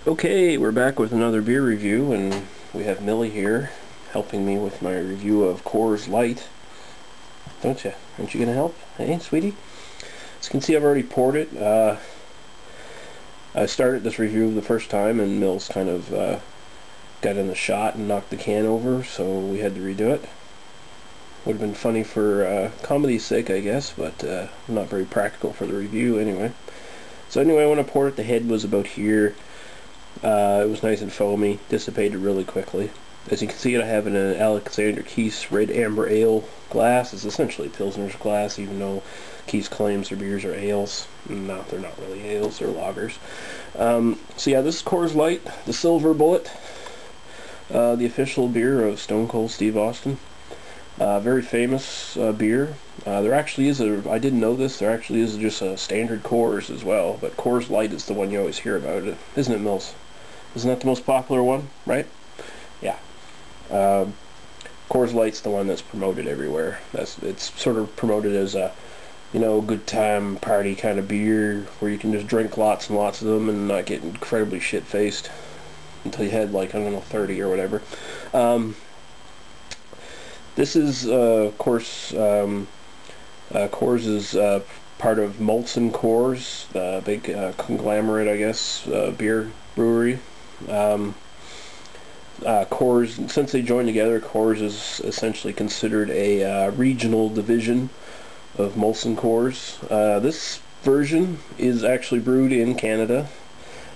Okay, we're back with another beer review, and we have Millie here helping me with my review of Coors Light. Don't you? Aren't you gonna help? Hey, sweetie? As you can see, I've already poured it. I started this review the first time, and Mills kind of got in the shot and knocked the can over, so we had to redo it. Would have been funny for comedy's sake, I guess, but not very practical for the review anyway. So anyway, when I poured it, the head was about here. It was nice and foamy, dissipated really quickly. As you can see, I have an Alexander Keith's Red Amber Ale glass. It's essentially Pilsner's glass, even though Keith's claims their beers are ales. No, they're not really ales, they're lagers. So yeah, this is Coors Light, the Silver Bullet, the official beer of Stone Cold Steve Austin. Very famous beer. There actually is I didn't know this, there actually is just a standard Coors as well, but Coors Light is the one you always hear about, isn't it, Mills? Isn't that the most popular one, right? Yeah. Coors Light's the one that's promoted everywhere. It's sort of promoted as a, good time party kind of beer where you can just drink lots and lots of them and not get incredibly shit-faced until you had, like, I don't know, 30 or whatever. This is, of course, Coors is part of Molson Coors, the big conglomerate, I guess, beer brewery. Coors, since they joined together, Coors is essentially considered a regional division of Molson Coors. This version is actually brewed in Canada.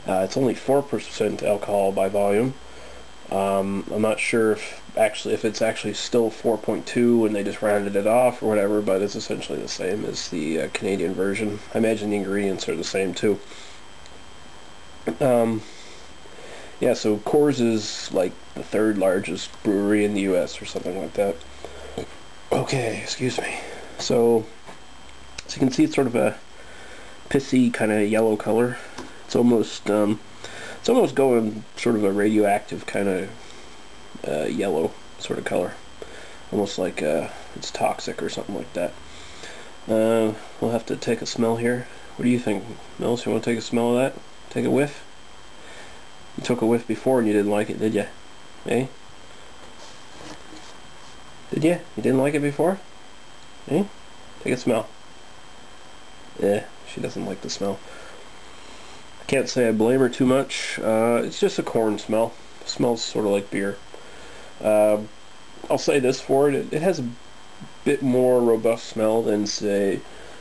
It's only 4% alcohol by volume. I'm not sure if it's actually still 4.2 and they just rounded it off or whatever, but it's essentially the same as the Canadian version. I imagine the ingredients are the same too. Yeah, so Coors is like the third largest brewery in the US or something like that. Okay, excuse me. So you can see it's sort of a pissy kind of yellow color. It's almost going sort of a radioactive kind of yellow sort of color. Almost like it's toxic or something like that. We'll have to take a smell here. What do you think, Mills? You want to take a smell of that? Take a whiff? You took a whiff before and you didn't like it, did you? Eh? Did you? You didn't like it before? Eh? Take a smell. Yeah, she doesn't like the smell. I can't say I blame her too much. It's just a corn smell. It smells sort of like beer. I'll say this for it. It has a bit more robust smell than, say,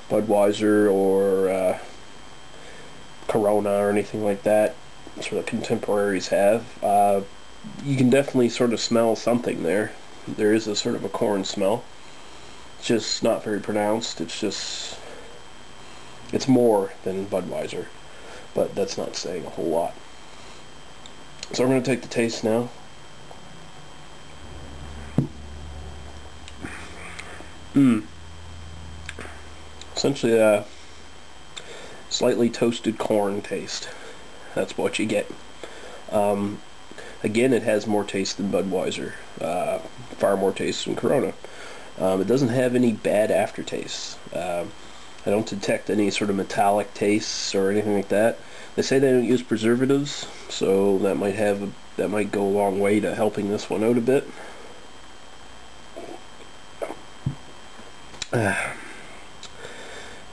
Budweiser or Corona or anything like that. Sort of contemporaries have. You can definitely sort of smell something there. There is a sort of a corn smell. It's just not very pronounced. It's more than Budweiser, but that's not saying a whole lot. So I'm going to take the taste now. Essentially a slightly toasted corn taste. That's what you get. Again, it has more taste than Budweiser. Far more taste than Corona. It doesn't have any bad aftertastes. I don't detect any sort of metallic tastes or anything like that. They say they don't use preservatives, so that might go a long way to helping this one out a bit.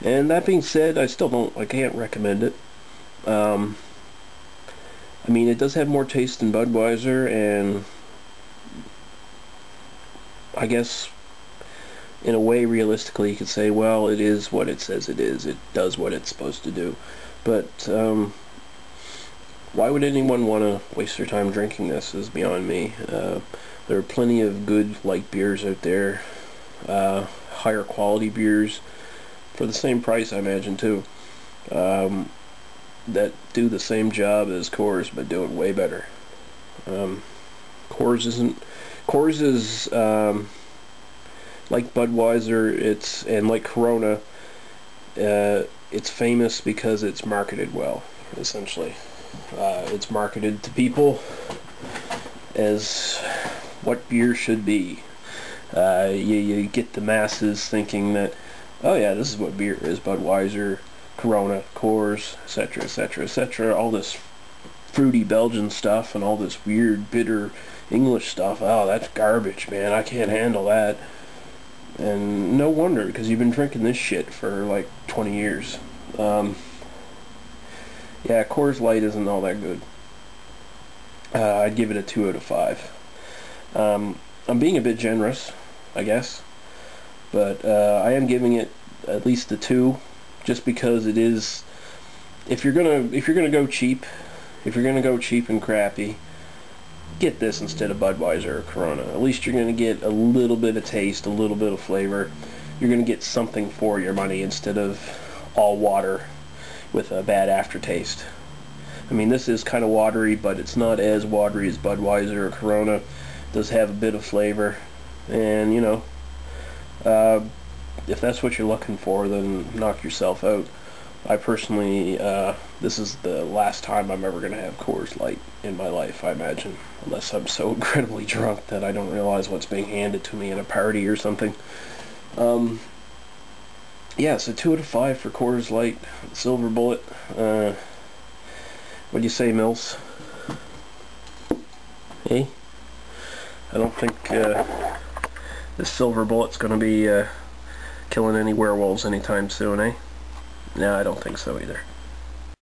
And that being said, I can't recommend it. I mean, it does have more taste than Budweiser, and I guess in a way, realistically, you could say, well, it is what it says it is. It does what it's supposed to do. But why would anyone want to waste their time drinking this is beyond me. There are plenty of good light beers out there, higher quality beers, for the same price, I imagine, too, that do the same job as Coors, but do it way better. Coors is like Budweiser, and like Corona, it's famous because it's marketed well, essentially. It's marketed to people as what beer should be. You get the masses thinking that, oh yeah, this is what beer is: Budweiser, Corona, Coors, etc., etc., etc. All this fruity Belgian stuff and all this weird, bitter English stuff. Oh, that's garbage, man. I can't handle that. And no wonder, because you've been drinking this shit for like 20 years. Yeah, Coors Light isn't all that good. I'd give it a 2 out of 5. I'm being a bit generous, I guess, but I am giving it at least a 2, just because it is. If you're gonna go cheap, and crappy, get this instead of Budweiser or Corona. At least you're gonna get a little bit of taste, a little bit of flavor. You're gonna get something for your money instead of all water with a bad aftertaste. I mean, this is kind of watery, but it's not as watery as Budweiser or Corona. It does have a bit of flavor, and you know, if that's what you're looking for, then knock yourself out. I personally, this is the last time I'm ever going to have Coors Light in my life, I imagine. Unless I'm so incredibly drunk that I don't realize what's being handed to me at a party or something. Yeah, so 2 out of 5 for Coors Light, Silver Bullet. What do you say, Mills? Hey? I don't think this Silver Bullet's going to be killing any werewolves anytime soon, eh? No, I don't think so either.